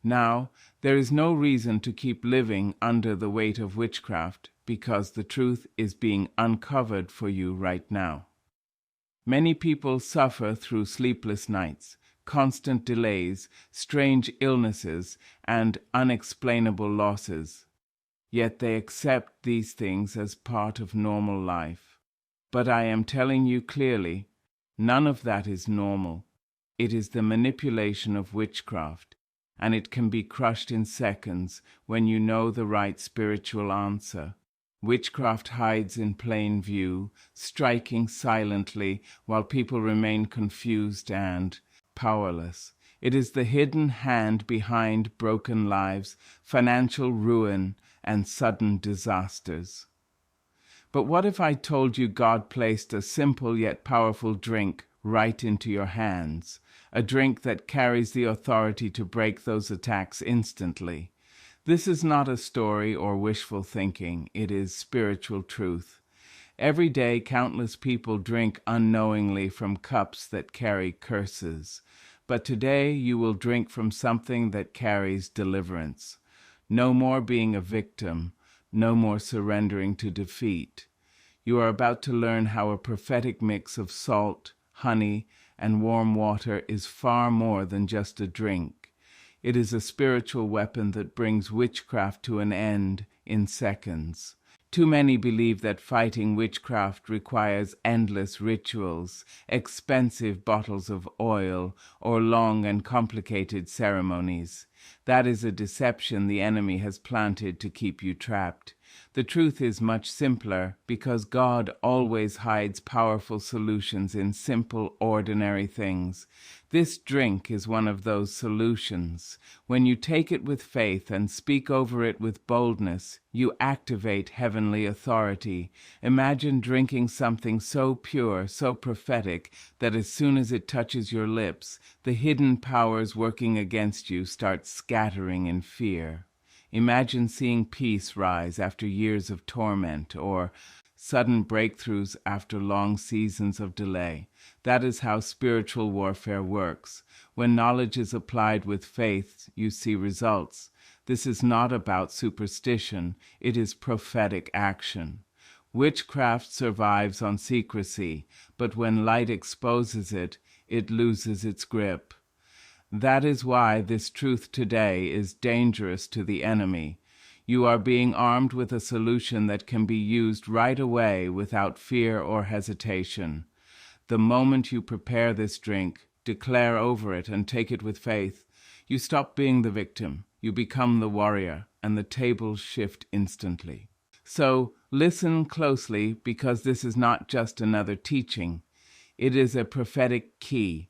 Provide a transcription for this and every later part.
Now, there is no reason to keep living under the weight of witchcraft, because the truth is being uncovered for you right now. Many people suffer through sleepless nights, constant delays, strange illnesses, and unexplainable losses. Yet they accept these things as part of normal life. But I am telling you clearly, none of that is normal. It is the manipulation of witchcraft, and it can be crushed in seconds when you know the right spiritual answer. Witchcraft hides in plain view, striking silently while people remain confused and powerless. It is the hidden hand behind broken lives, financial ruin, and sudden disasters. But what if I told you God placed a simple yet powerful drink right into your hands, a drink that carries the authority to break those attacks instantly? This is not a story or wishful thinking, it is spiritual truth. Every day, countless people drink unknowingly from cups that carry curses. But today, you will drink from something that carries deliverance. No more being a victim, no more surrendering to defeat. You are about to learn how a prophetic mix of salt, honey, and warm water is far more than just a drink. It is a spiritual weapon that brings witchcraft to an end in seconds. Too many believe that fighting witchcraft requires endless rituals, expensive bottles of oil, or long and complicated ceremonies. That is a deception the enemy has planted to keep you trapped. The truth is much simpler, because God always hides powerful solutions in simple, ordinary things. This drink is one of those solutions. When you take it with faith and speak over it with boldness, you activate heavenly authority. Imagine drinking something so pure, so prophetic, that as soon as it touches your lips, the hidden powers working against you start scattering in fear. Imagine seeing peace rise after years of torment, or sudden breakthroughs after long seasons of delay. That is how spiritual warfare works. When knowledge is applied with faith, you see results. This is not about superstition, it is prophetic action. Witchcraft survives on secrecy, but when light exposes it, it loses its grip. That is why this truth today is dangerous to the enemy. You are being armed with a solution that can be used right away without fear or hesitation. The moment you prepare this drink, declare over it and take it with faith, you stop being the victim, you become the warrior, and the tables shift instantly. So listen closely, because this is not just another teaching. It is a prophetic key.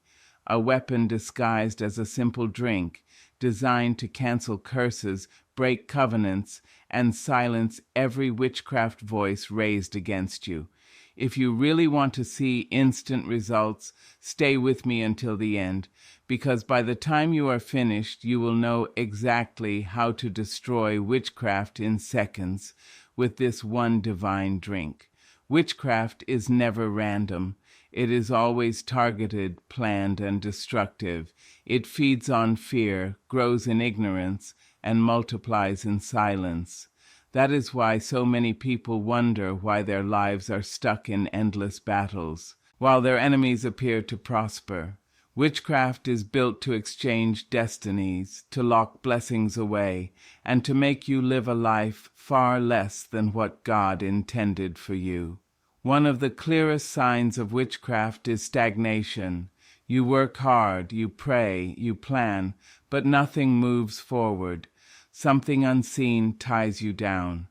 A weapon disguised as a simple drink, designed to cancel curses, break covenants, and silence every witchcraft voice raised against you. If you really want to see instant results, stay with me until the end, because by the time you are finished, you will know exactly how to destroy witchcraft in seconds with this one divine drink. Witchcraft is never random. It is always targeted, planned, and destructive. It feeds on fear, grows in ignorance, and multiplies in silence. That is why so many people wonder why their lives are stuck in endless battles, while their enemies appear to prosper. Witchcraft is built to exchange destinies, to lock blessings away, and to make you live a life far less than what God intended for you. One of the clearest signs of witchcraft is stagnation. You work hard, you pray, you plan, but nothing moves forward. Something unseen ties you down.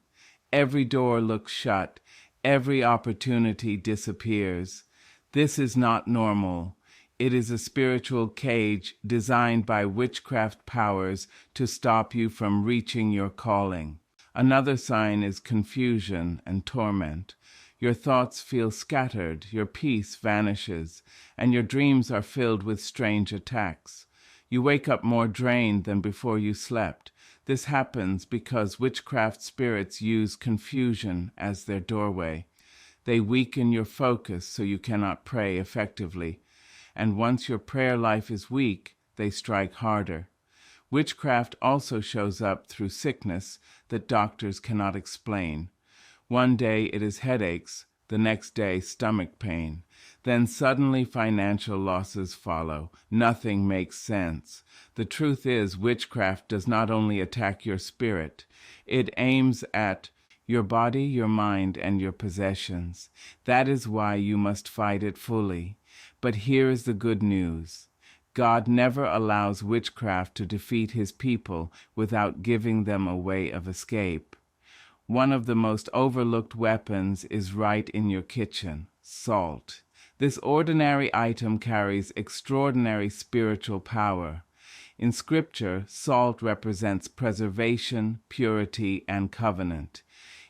Every door looks shut. Every opportunity disappears. This is not normal. It is a spiritual cage designed by witchcraft powers to stop you from reaching your calling. Another sign is confusion and torment. Your thoughts feel scattered, your peace vanishes, and your dreams are filled with strange attacks. You wake up more drained than before you slept. This happens because witchcraft spirits use confusion as their doorway. They weaken your focus so you cannot pray effectively. And once your prayer life is weak, they strike harder. Witchcraft also shows up through sickness that doctors cannot explain. One day it is headaches, the next day stomach pain. Then suddenly financial losses follow. Nothing makes sense. The truth is, witchcraft does not only attack your spirit, it aims at your body, your mind, and your possessions. That is why you must fight it fully. But here is the good news. God never allows witchcraft to defeat his people without giving them a way of escape. One of the most overlooked weapons is right in your kitchen: salt. This ordinary item carries extraordinary spiritual power. In Scripture, salt represents preservation, purity, and covenant.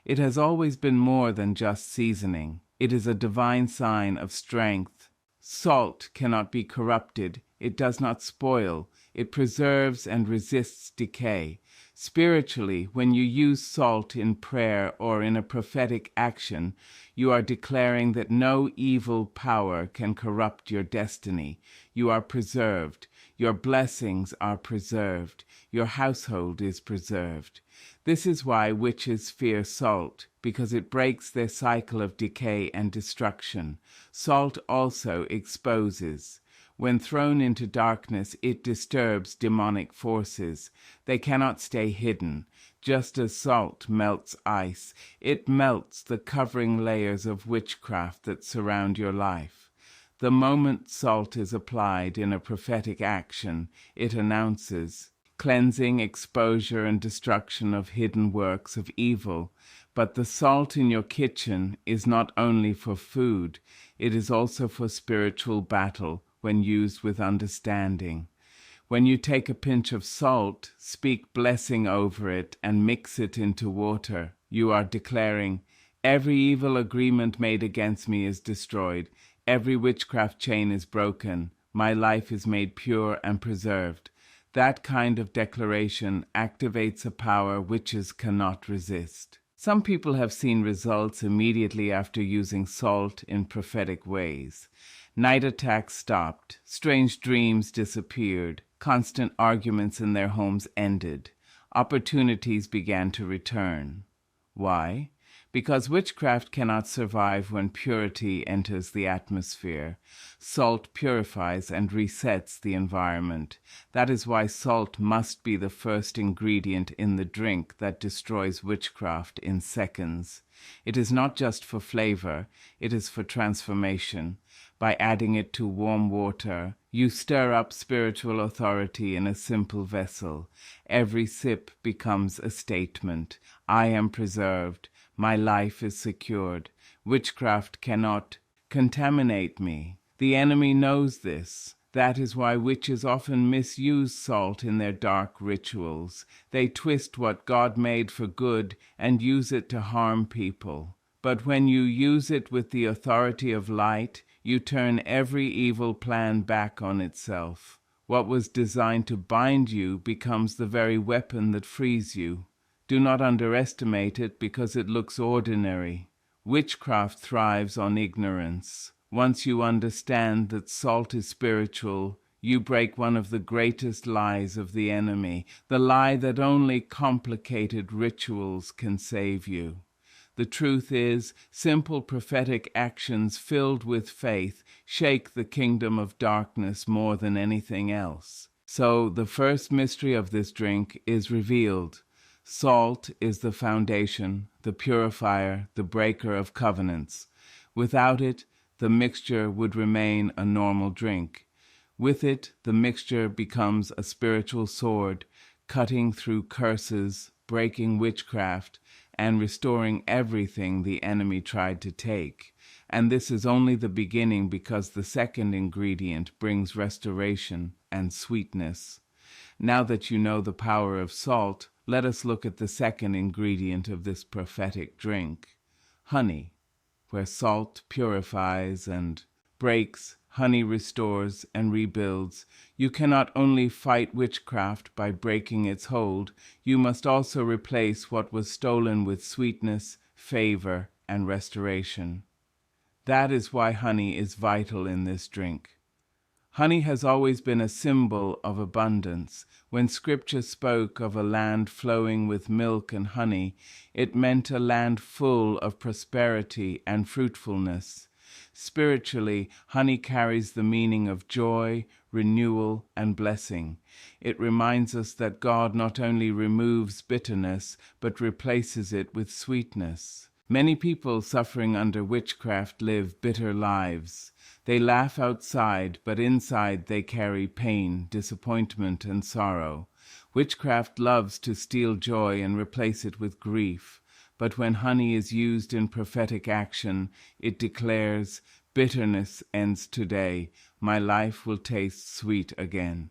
It has always been more than just seasoning. It is a divine sign of strength. Salt cannot be corrupted. It does not spoil. It preserves and resists decay. Spiritually, when you use salt in prayer or in a prophetic action, you are declaring that no evil power can corrupt your destiny. You are preserved. Your blessings are preserved. Your household is preserved. This is why witches fear salt, because it breaks their cycle of decay and destruction. Salt also exposes. When thrown into darkness, it disturbs demonic forces. They cannot stay hidden. Just as salt melts ice, it melts the covering layers of witchcraft that surround your life. The moment salt is applied in a prophetic action, it announces cleansing, exposure, and destruction of hidden works of evil. But the salt in your kitchen is not only for food, it is also for spiritual battle when used with understanding. When you take a pinch of salt, speak blessing over it, and mix it into water, you are declaring, every evil agreement made against me is destroyed. Every witchcraft chain is broken. My life is made pure and preserved. That kind of declaration activates a power witches cannot resist. Some people have seen results immediately after using salt in prophetic ways. Night attacks stopped, strange dreams disappeared, constant arguments in their homes ended, opportunities began to return. Why? Because witchcraft cannot survive when purity enters the atmosphere. Salt purifies and resets the environment. That is why salt must be the first ingredient in the drink that destroys witchcraft in seconds. It is not just for flavor, it is for transformation. By adding it to warm water, you stir up spiritual authority in a simple vessel. Every sip becomes a statement. I am preserved. My life is secured. Witchcraft cannot contaminate me. The enemy knows this. That is why witches often misuse salt in their dark rituals. They twist what God made for good and use it to harm people. But when you use it with the authority of light, you turn every evil plan back on itself. What was designed to bind you becomes the very weapon that frees you. Do not underestimate it because it looks ordinary. Witchcraft thrives on ignorance. Once you understand that salt is spiritual, you break one of the greatest lies of the enemy, the lie that only complicated rituals can save you. The truth is, simple prophetic actions filled with faith shake the kingdom of darkness more than anything else. So the first mystery of this drink is revealed. Salt is the foundation, the purifier, the breaker of covenants. Without it, the mixture would remain a normal drink. With it, the mixture becomes a spiritual sword, cutting through curses, breaking witchcraft, and restoring everything the enemy tried to take. And this is only the beginning, because the second ingredient brings restoration and sweetness. Now that you know the power of salt, let us look at the second ingredient of this prophetic drink: honey. Where salt purifies and breaks, honey restores and rebuilds. You cannot only fight witchcraft by breaking its hold, you must also replace what was stolen with sweetness, favor, and restoration. That is why honey is vital in this drink. Honey has always been a symbol of abundance. When Scripture spoke of a land flowing with milk and honey, it meant a land full of prosperity and fruitfulness. Spiritually, honey carries the meaning of joy, renewal, and blessing. It reminds us that God not only removes bitterness, but replaces it with sweetness. Many people suffering under witchcraft live bitter lives. They laugh outside, but inside they carry pain, disappointment, and sorrow. Witchcraft loves to steal joy and replace it with grief. But when honey is used in prophetic action, it declares, "Bitterness ends today. My life will taste sweet again."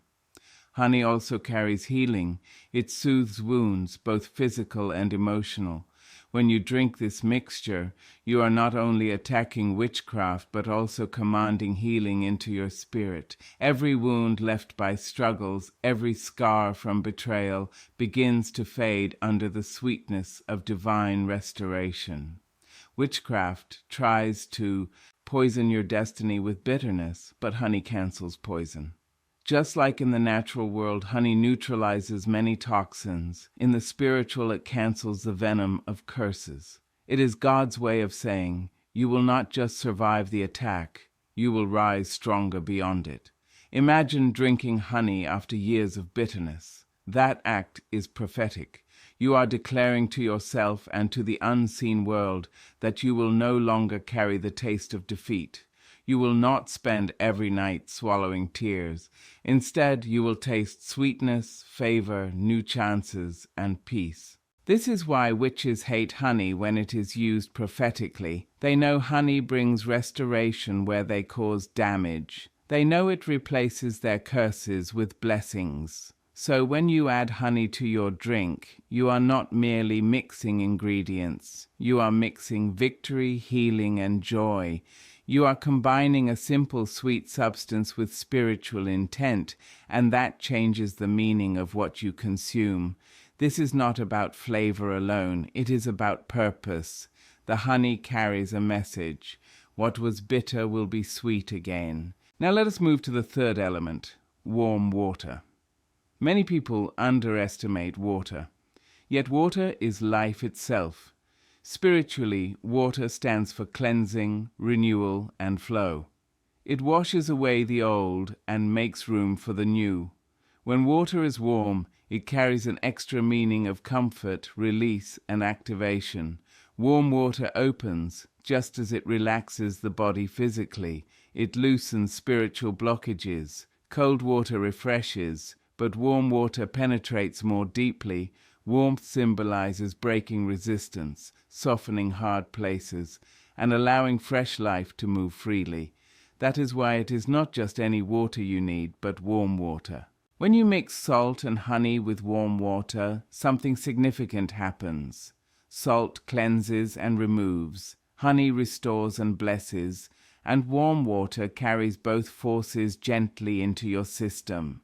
Honey also carries healing. It soothes wounds, both physical and emotional. When you drink this mixture, you are not only attacking witchcraft, but also commanding healing into your spirit. Every wound left by struggles, every scar from betrayal, begins to fade under the sweetness of divine restoration. Witchcraft tries to poison your destiny with bitterness, but honey cancels poison. Just like in the natural world, honey neutralizes many toxins. In the spiritual, it cancels the venom of curses. It is God's way of saying, you will not just survive the attack, you will rise stronger beyond it. Imagine drinking honey after years of bitterness. That act is prophetic. You are declaring to yourself and to the unseen world that you will no longer carry the taste of defeat. You will not spend every night swallowing tears. Instead, you will taste sweetness, favor, new chances, and peace. This is why witches hate honey when it is used prophetically. They know honey brings restoration where they cause damage. They know it replaces their curses with blessings. So when you add honey to your drink, you are not merely mixing ingredients. You are mixing victory, healing, and joy. You are combining a simple sweet substance with spiritual intent, and that changes the meaning of what you consume. This is not about flavor alone, it is about purpose. The honey carries a message. What was bitter will be sweet again. Now let us move to the third element, warm water. Many people underestimate water, yet water is life itself. Spiritually, water stands for cleansing, renewal, and flow. It washes away the old and makes room for the new. When water is warm, it carries an extra meaning of comfort, release, and activation. Warm water opens, just as it relaxes the body physically. It loosens spiritual blockages. Cold water refreshes, but warm water penetrates more deeply. Warmth symbolizes breaking resistance, softening hard places, and allowing fresh life to move freely. That is why it is not just any water you need, but warm water. When you mix salt and honey with warm water, something significant happens. Salt cleanses and removes, honey restores and blesses, and warm water carries both forces gently into your system.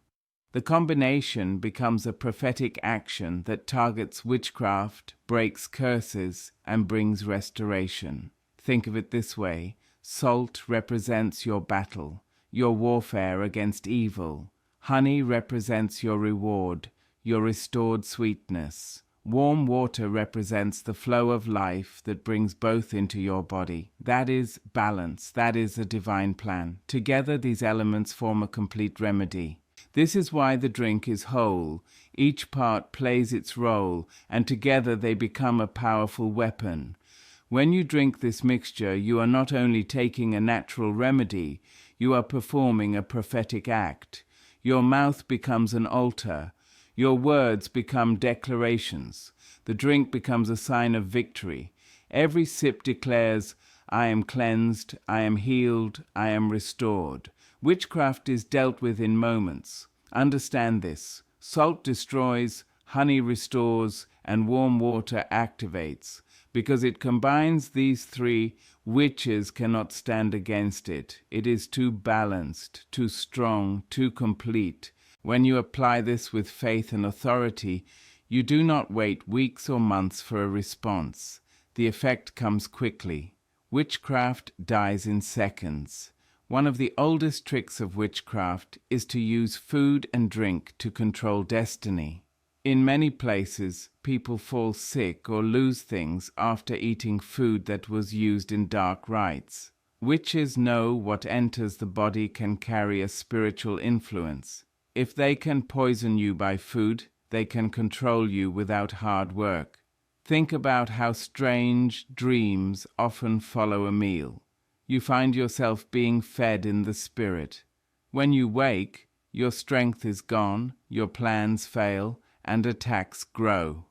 The combination becomes a prophetic action that targets witchcraft, breaks curses, and brings restoration. Think of it this way. Salt represents your battle, your warfare against evil. Honey represents your reward, your restored sweetness. Warm water represents the flow of life that brings both into your body. That is balance. That is a divine plan. Together, these elements form a complete remedy. This is why the drink is whole. Each part plays its role, and together they become a powerful weapon. When you drink this mixture, you are not only taking a natural remedy, you are performing a prophetic act. Your mouth becomes an altar. Your words become declarations. The drink becomes a sign of victory. Every sip declares, I am cleansed, I am healed, I am restored. Witchcraft is dealt with in moments. Understand this. Salt destroys, honey restores, and warm water activates. Because it combines these three, witches cannot stand against it. It is too balanced, too strong, too complete. When you apply this with faith and authority, you do not wait weeks or months for a response. The effect comes quickly. Witchcraft dies in seconds. One of the oldest tricks of witchcraft is to use food and drink to control destiny. In many places, people fall sick or lose things after eating food that was used in dark rites. Witches know what enters the body can carry a spiritual influence. If they can poison you by food, they can control you without hard work. Think about how strange dreams often follow a meal. You find yourself being fed in the spirit. When you wake, your strength is gone, your plans fail, and attacks grow.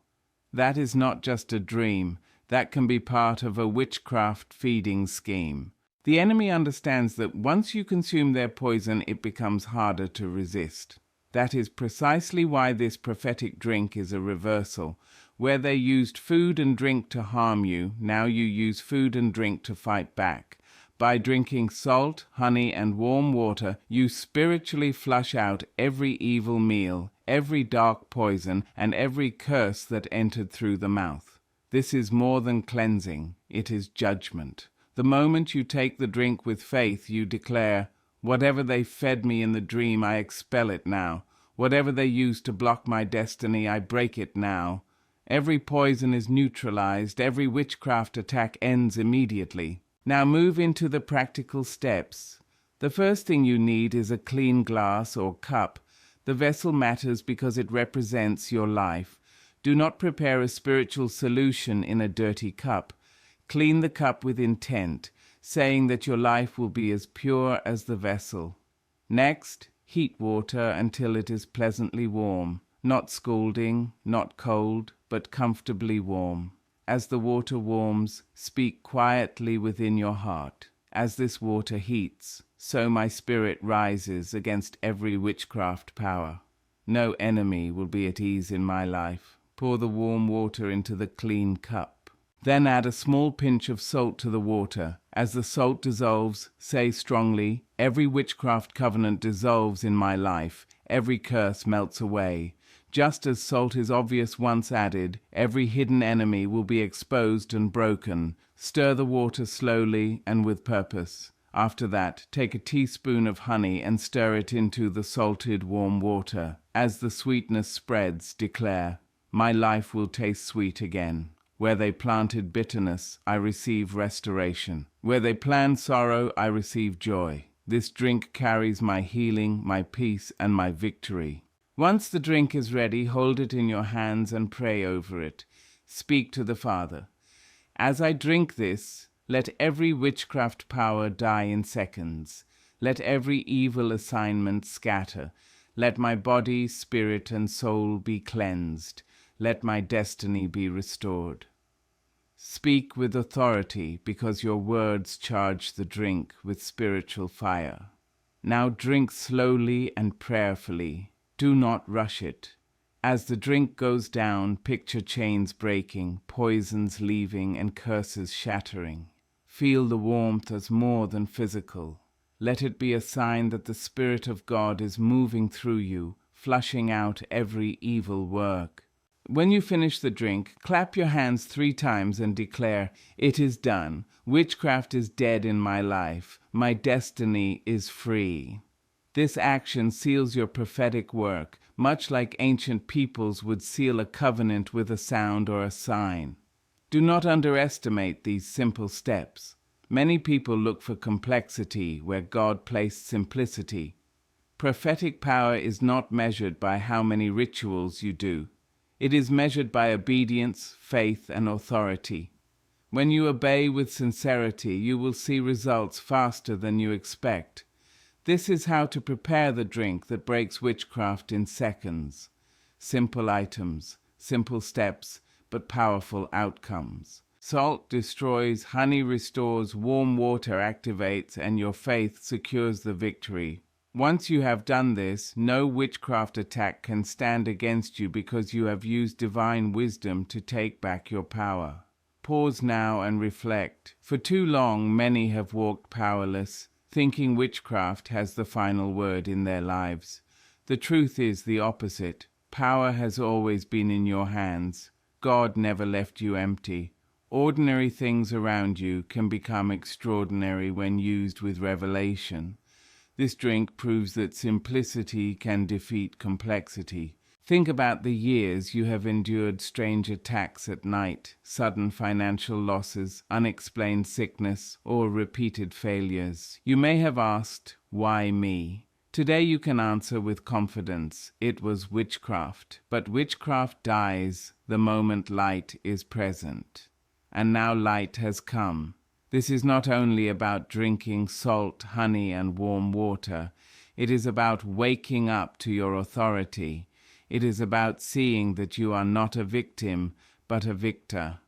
That is not just a dream, that can be part of a witchcraft feeding scheme. The enemy understands that once you consume their poison, it becomes harder to resist. That is precisely why this prophetic drink is a reversal. Where they used food and drink to harm you, now you use food and drink to fight back. By drinking salt, honey, and warm water, you spiritually flush out every evil meal, every dark poison, and every curse that entered through the mouth. This is more than cleansing, it is judgment. The moment you take the drink with faith, you declare, "Whatever they fed me in the dream, I expel it now. Whatever they used to block my destiny, I break it now." Every poison is neutralized, every witchcraft attack ends immediately. Now move into the practical steps. The first thing you need is a clean glass or cup. The vessel matters because it represents your life. Do not prepare a spiritual solution in a dirty cup. Clean the cup with intent, saying that your life will be as pure as the vessel. Next, heat water until it is pleasantly warm, not scalding, not cold, but comfortably warm. As the water warms, speak quietly within your heart. As this water heats, so my spirit rises against every witchcraft power. No enemy will be at ease in my life. Pour the warm water into the clean cup. Then add a small pinch of salt to the water. As the salt dissolves, say strongly, "Every witchcraft covenant dissolves in my life. Every curse melts away." Just as salt is obvious once added, every hidden enemy will be exposed and broken. Stir the water slowly and with purpose. After that, take a teaspoon of honey and stir it into the salted warm water. As the sweetness spreads, declare, "My life will taste sweet again." Where they planted bitterness, I receive restoration. Where they planned sorrow, I receive joy. This drink carries my healing, my peace, and my victory. Once the drink is ready, hold it in your hands and pray over it. Speak to the Father. As I drink this, let every witchcraft power die in seconds. Let every evil assignment scatter. Let my body, spirit, and soul be cleansed. Let my destiny be restored. Speak with authority, because your words charge the drink with spiritual fire. Now drink slowly and prayerfully. Do not rush it. As the drink goes down, picture chains breaking, poisons leaving, and curses shattering. Feel the warmth as more than physical. Let it be a sign that the Spirit of God is moving through you, flushing out every evil work. When you finish the drink, clap your hands 3 times and declare, "It is done. Witchcraft is dead in my life. My destiny is free." This action seals your prophetic work, much like ancient peoples would seal a covenant with a sound or a sign. Do not underestimate these simple steps. Many people look for complexity where God placed simplicity. Prophetic power is not measured by how many rituals you do. It is measured by obedience, faith, and authority. When you obey with sincerity, you will see results faster than you expect. This is how to prepare the drink that breaks witchcraft in seconds. Simple items, simple steps, but powerful outcomes. Salt destroys, honey restores, warm water activates, and your faith secures the victory. Once you have done this, no witchcraft attack can stand against you because you have used divine wisdom to take back your power. Pause now and reflect. For too long, many have walked powerless, thinking witchcraft has the final word in their lives. The truth is the opposite. Power has always been in your hands. God never left you empty. Ordinary things around you can become extraordinary when used with revelation. This drink proves that simplicity can defeat complexity. Think about the years you have endured strange attacks at night, sudden financial losses, unexplained sickness, or repeated failures. You may have asked, "Why me?" Today you can answer with confidence, it was witchcraft. But witchcraft dies the moment light is present. And now light has come. This is not only about drinking salt, honey, and warm water. It is about waking up to your authority. It is about seeing that you are not a victim, but a victor.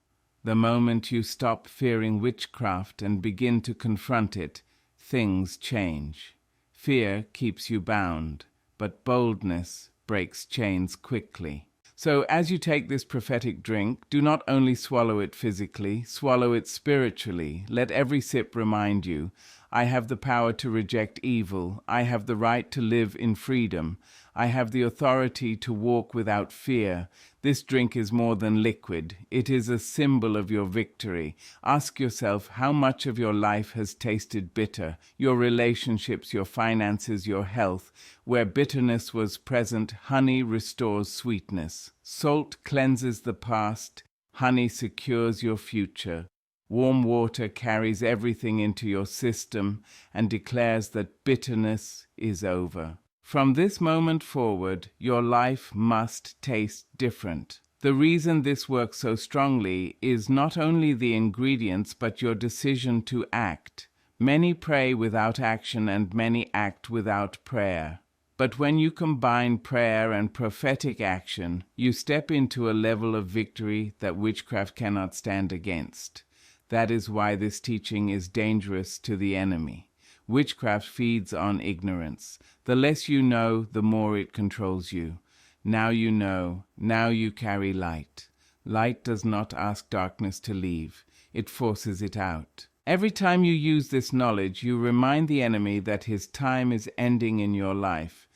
The moment you stop fearing witchcraft and begin to confront it, things change. Fear keeps you bound, but boldness breaks chains quickly. So as you take this prophetic drink, do not only swallow it physically, swallow it spiritually. Let every sip remind you, I have the power to reject evil. I have the right to live in freedom. I have the authority to walk without fear. This drink is more than liquid. It is a symbol of your victory. Ask yourself how much of your life has tasted bitter, your relationships, your finances, your health. Where bitterness was present, honey restores sweetness. Salt cleanses the past. Honey secures your future. Warm water carries everything into your system and declares that bitterness is over. From this moment forward, your life must taste different. The reason this works so strongly is not only the ingredients, but your decision to act. Many pray without action and many act without prayer. But when you combine prayer and prophetic action, you step into a level of victory that witchcraft cannot stand against. That is why this teaching is dangerous to the enemy. Witchcraft feeds on ignorance. The less you know, the more it controls you. Now you know, now you carry light. Light does not ask darkness to leave. It forces it out. Every time you use this knowledge, you remind the enemy that his time is ending in your life.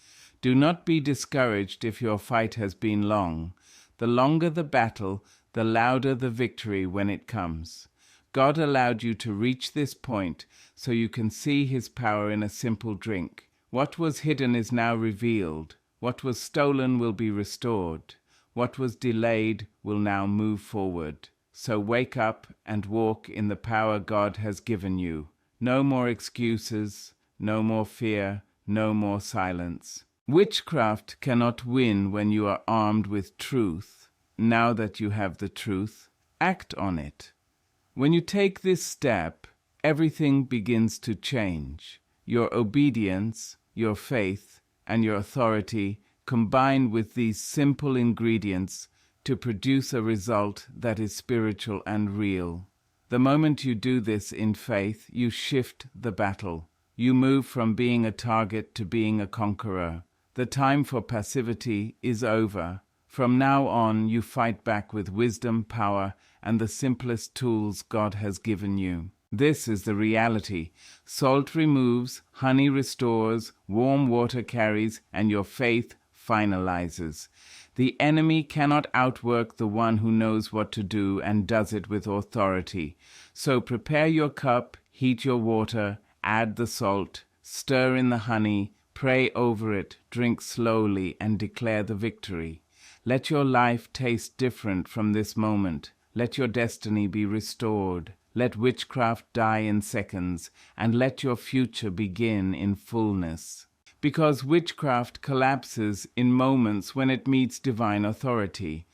Do not be discouraged if your fight has been long. The longer the battle, the louder the victory when it comes. God allowed you to reach this point so you can see his power in a simple drink. What was hidden is now revealed. What was stolen will be restored. What was delayed will now move forward. So wake up and walk in the power God has given you. No more excuses, no more fear, no more silence. Witchcraft cannot win when you are armed with truth. Now that you have the truth, act on it. When you take this step, everything begins to change. Your obedience, your faith, and your authority combine with these simple ingredients to produce a result that is spiritual and real. The moment you do this in faith, you shift the battle. You move from being a target to being a conqueror. The time for passivity is over. From now on, you fight back with wisdom, power, and the simplest tools God has given you. This is the reality. Salt removes, honey restores, warm water carries, and your faith finalizes. The enemy cannot outwork the one who knows what to do and does it with authority. So prepare your cup, heat your water, add the salt, stir in the honey, pray over it, drink slowly, and declare the victory. Let your life taste different from this moment. Let your destiny be restored. Let witchcraft die in seconds, and let your future begin in fullness. Because witchcraft collapses in moments when it meets divine authority.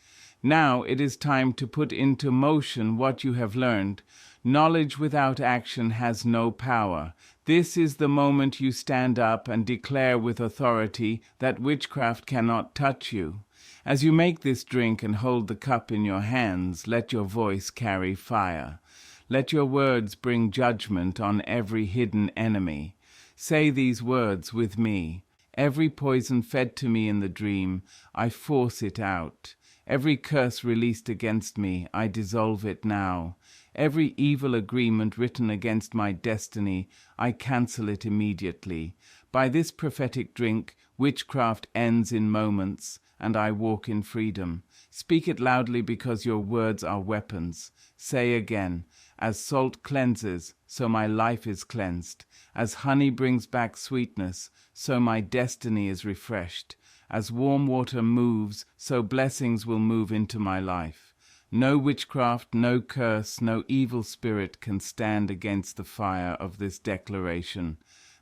Now it is time to put into motion what you have learned. Knowledge without action has no power. This is the moment you stand up and declare with authority that witchcraft cannot touch you. As you make this drink and hold the cup in your hands, let your voice carry fire. Let your words bring judgment on every hidden enemy. Say these words with me. Every poison fed to me in the dream, I force it out. Every curse released against me, I dissolve it now. Every evil agreement written against my destiny, I cancel it immediately. By this prophetic drink, witchcraft ends in moments, and I walk in freedom. Speak it loudly because your words are weapons. Say again, as salt cleanses, so my life is cleansed. As honey brings back sweetness, so my destiny is refreshed. As warm water moves, so blessings will move into my life. No witchcraft, no curse, no evil spirit can stand against the fire of this declaration.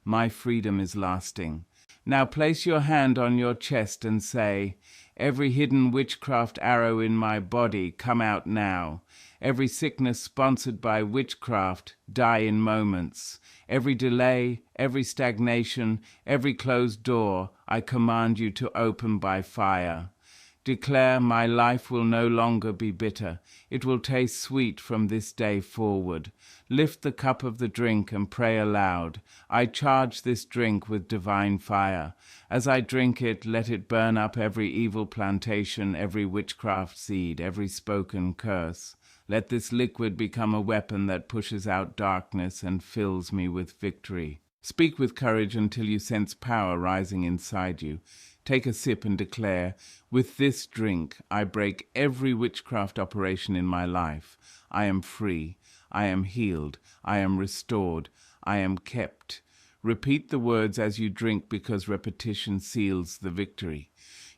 My freedom is lasting. Now place your hand on your chest and say, every hidden witchcraft arrow in my body, come out now. Every sickness sponsored by witchcraft, die in moments. Every delay, every stagnation, every closed door, I command you to open by fire. Declare, my life will no longer be bitter. It will taste sweet from this day forward. Lift the cup of the drink and pray aloud. I charge this drink with divine fire. As I drink it, let it burn up every evil plantation, every witchcraft seed, every spoken curse. Let this liquid become a weapon that pushes out darkness and fills me with victory. Speak with courage until you sense power rising inside you. Take a sip and declare, with this drink I break every witchcraft operation in my life. I am free. I am healed. I am restored. I am kept. Repeat the words as you drink because repetition seals the victory.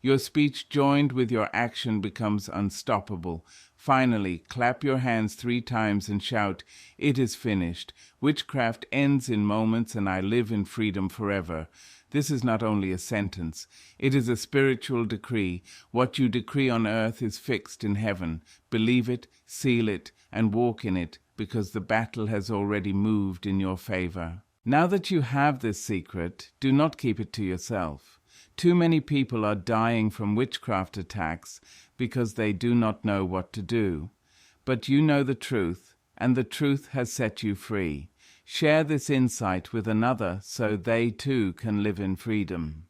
Your speech joined with your action becomes unstoppable. Finally, clap your hands 3 times and shout, it is finished. Witchcraft ends in moments and I live in freedom forever. This is not only a sentence, it is a spiritual decree. What you decree on earth is fixed in heaven. Believe it, seal it, and walk in it, because the battle has already moved in your favor. Now that you have this secret, do not keep it to yourself. Too many people are dying from witchcraft attacks because they do not know what to do. But you know the truth, and the truth has set you free. Share this insight with another so they too can live in freedom.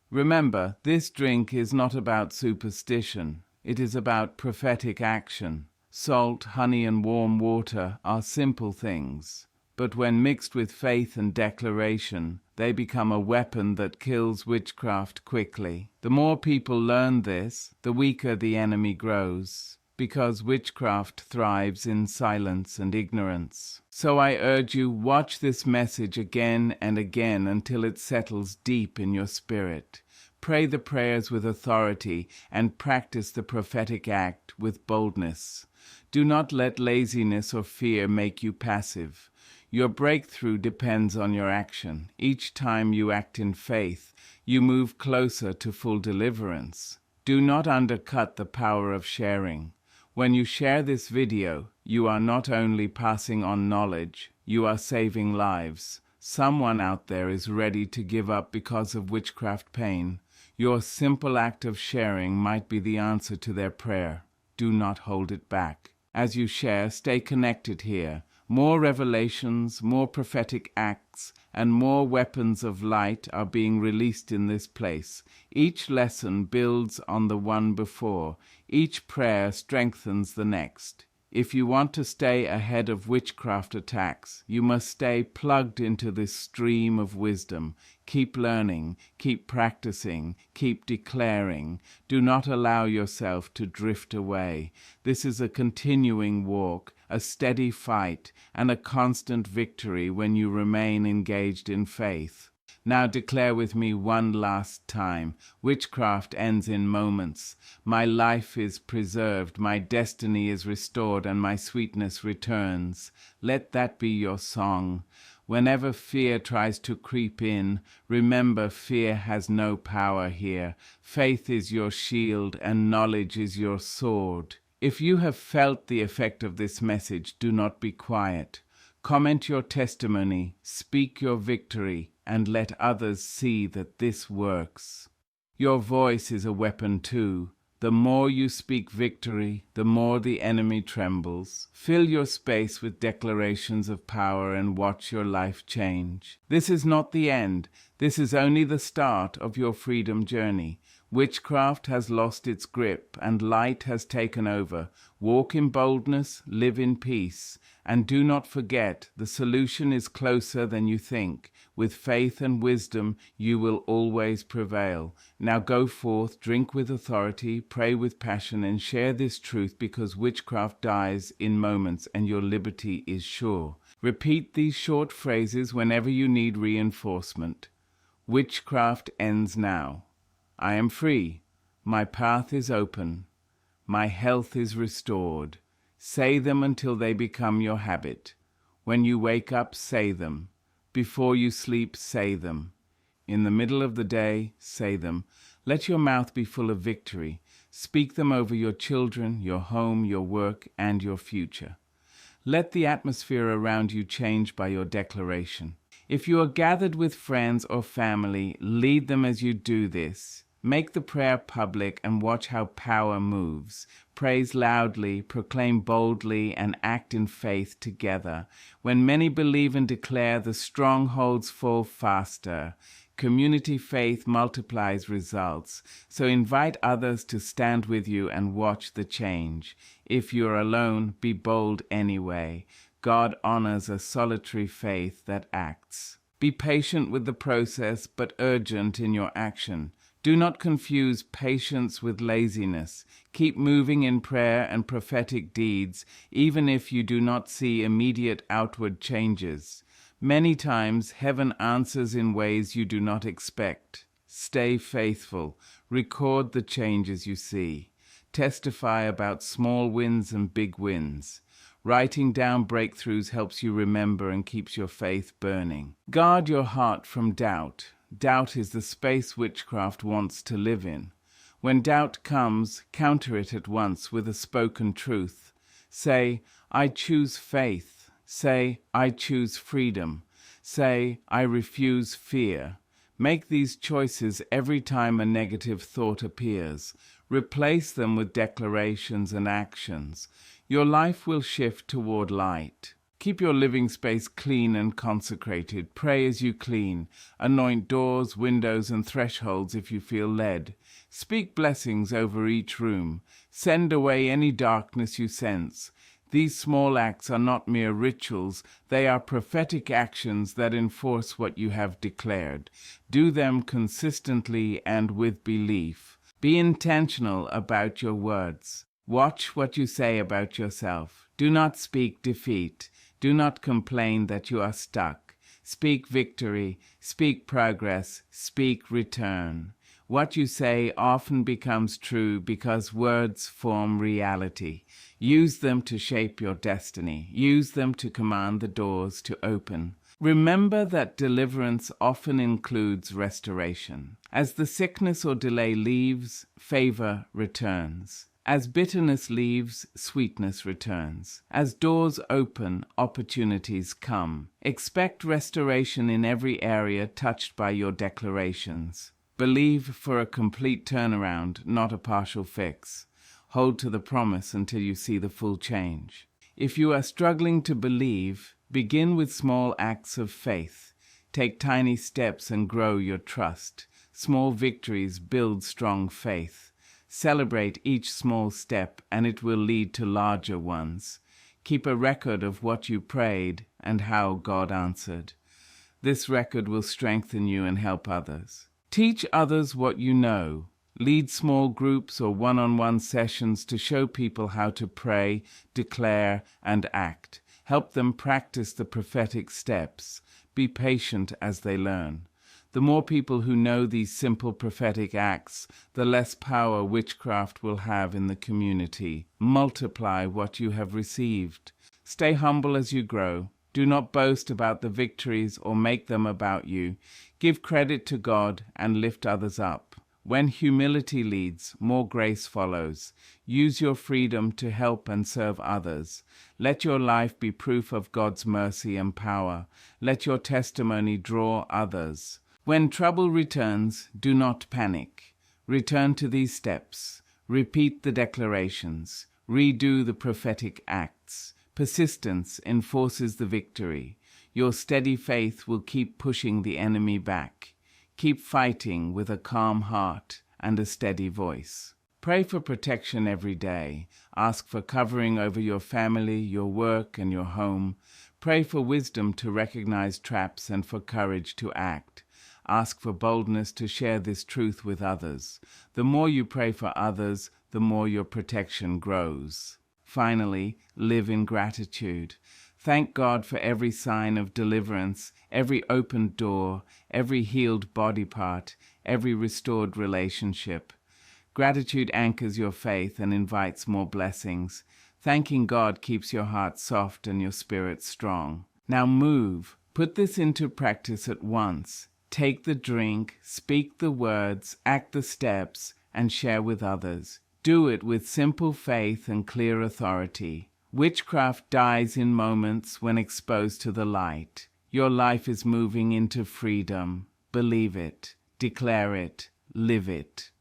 Remember, this drink is not about superstition. It is about prophetic action. Salt, honey, and warm water are simple things, but when mixed with faith and declaration, they become a weapon that kills witchcraft quickly. The more people learn this, the weaker the enemy grows, because witchcraft thrives in silence and ignorance. So I urge you, watch this message again and again until it settles deep in your spirit. Pray the prayers with authority and practice the prophetic act with boldness. Do not let laziness or fear make you passive. Your breakthrough depends on your action. Each time you act in faith, you move closer to full deliverance. Do not undercut the power of sharing. When you share this video, you are not only passing on knowledge, you are saving lives. Someone out there is ready to give up because of witchcraft pain. Your simple act of sharing might be the answer to their prayer. Do not hold it back. As you share, stay connected here. More revelations, more prophetic acts, and more weapons of light are being released in this place. Each lesson builds on the one before. Each prayer strengthens the next. If you want to stay ahead of witchcraft attacks, you must stay plugged into this stream of wisdom. Keep learning, keep practicing, keep declaring. Do not allow yourself to drift away. This is a continuing walk, a steady fight, and a constant victory when you remain engaged in faith. Now declare with me one last time. Witchcraft ends in moments. My life is preserved, my destiny is restored, and my sweetness returns. Let that be your song. Whenever fear tries to creep in, remember fear has no power here. Faith is your shield, and knowledge is your sword. If you have felt the effect of this message, do not be quiet. Comment your testimony, speak your victory, and let others see that this works. Your voice is a weapon too. The more you speak victory, the more the enemy trembles. Fill your space with declarations of power and watch your life change. This is not the end. This is only the start of your freedom journey. Witchcraft has lost its grip and light has taken over. Walk in boldness, live in peace, and do not forget the solution is closer than you think. With faith and wisdom, you will always prevail. Now go forth, drink with authority, pray with passion, and share this truth, because witchcraft dies in moments and your liberty is sure. Repeat these short phrases whenever you need reinforcement. Witchcraft ends now. I am free. My path is open. My health is restored. Say them until they become your habit. When you wake up, say them. Before you sleep, say them. In the middle of the day, say them. Let your mouth be full of victory. Speak them over your children, your home, your work, and your future. Let the atmosphere around you change by your declaration. If you are gathered with friends or family, lead them as you do this. Make the prayer public and watch how power moves. Praise loudly, proclaim boldly, and act in faith together. When many believe and declare, the strongholds fall faster. Community faith multiplies results. So invite others to stand with you and watch the change. If you're alone, be bold anyway. God honors a solitary faith that acts. Be patient with the process, but urgent in your action. Do not confuse patience with laziness. Keep moving in prayer and prophetic deeds, even if you do not see immediate outward changes. Many times, heaven answers in ways you do not expect. Stay faithful. Record the changes you see. Testify about small wins and big wins. Writing down breakthroughs helps you remember and keeps your faith burning. Guard your heart from doubt. Doubt is the space witchcraft wants to live in. When doubt comes, counter it at once with a spoken truth. Say, I choose faith. Say, I choose freedom. Say, I refuse fear. Make these choices every time a negative thought appears. Replace them with declarations and actions. Your life will shift toward light. Keep your living space clean and consecrated. Pray as you clean. Anoint doors, windows, and thresholds if you feel led. Speak blessings over each room. Send away any darkness you sense. These small acts are not mere rituals. They are prophetic actions that enforce what you have declared. Do them consistently and with belief. Be intentional about your words. Watch what you say about yourself. Do not speak defeat. Do not complain that you are stuck. Speak victory. Speak progress. Speak return. What you say often becomes true because words form reality. Use them to shape your destiny. Use them to command the doors to open. Remember that deliverance often includes restoration. As the sickness or delay leaves, favor returns. As bitterness leaves, sweetness returns. As doors open, opportunities come. Expect restoration in every area touched by your declarations. Believe for a complete turnaround, not a partial fix. Hold to the promise until you see the full change. If you are struggling to believe, begin with small acts of faith. Take tiny steps and grow your trust. Small victories build strong faith. Celebrate each small step, and it will lead to larger ones. Keep a record of what you prayed and how God answered. This record will strengthen you and help others. Teach others what you know. Lead small groups or one-on-one sessions to show people how to pray, declare, and act. Help them practice the prophetic steps. Be patient as they learn. The more people who know these simple prophetic acts, the less power witchcraft will have in the community. Multiply what you have received. Stay humble as you grow. Do not boast about the victories or make them about you. Give credit to God and lift others up. When humility leads, more grace follows. Use your freedom to help and serve others. Let your life be proof of God's mercy and power. Let your testimony draw others. When trouble returns, do not panic. Return to these steps. Repeat the declarations. Redo the prophetic acts. Persistence enforces the victory. Your steady faith will keep pushing the enemy back. Keep fighting with a calm heart and a steady voice. Pray for protection every day. Ask for covering over your family, your work, and your home. Pray for wisdom to recognize traps and for courage to act. Ask for boldness to share this truth with others. The more you pray for others, the more your protection grows. Finally, live in gratitude. Thank God for every sign of deliverance, every opened door, every healed body part, every restored relationship. Gratitude anchors your faith and invites more blessings. Thanking God keeps your heart soft and your spirit strong. Now move. Put this into practice at once. Take the drink, speak the words, act the steps, and share with others. Do it with simple faith and clear authority. Witchcraft dies in moments when exposed to the light. Your life is moving into freedom. Believe it, declare it, live it.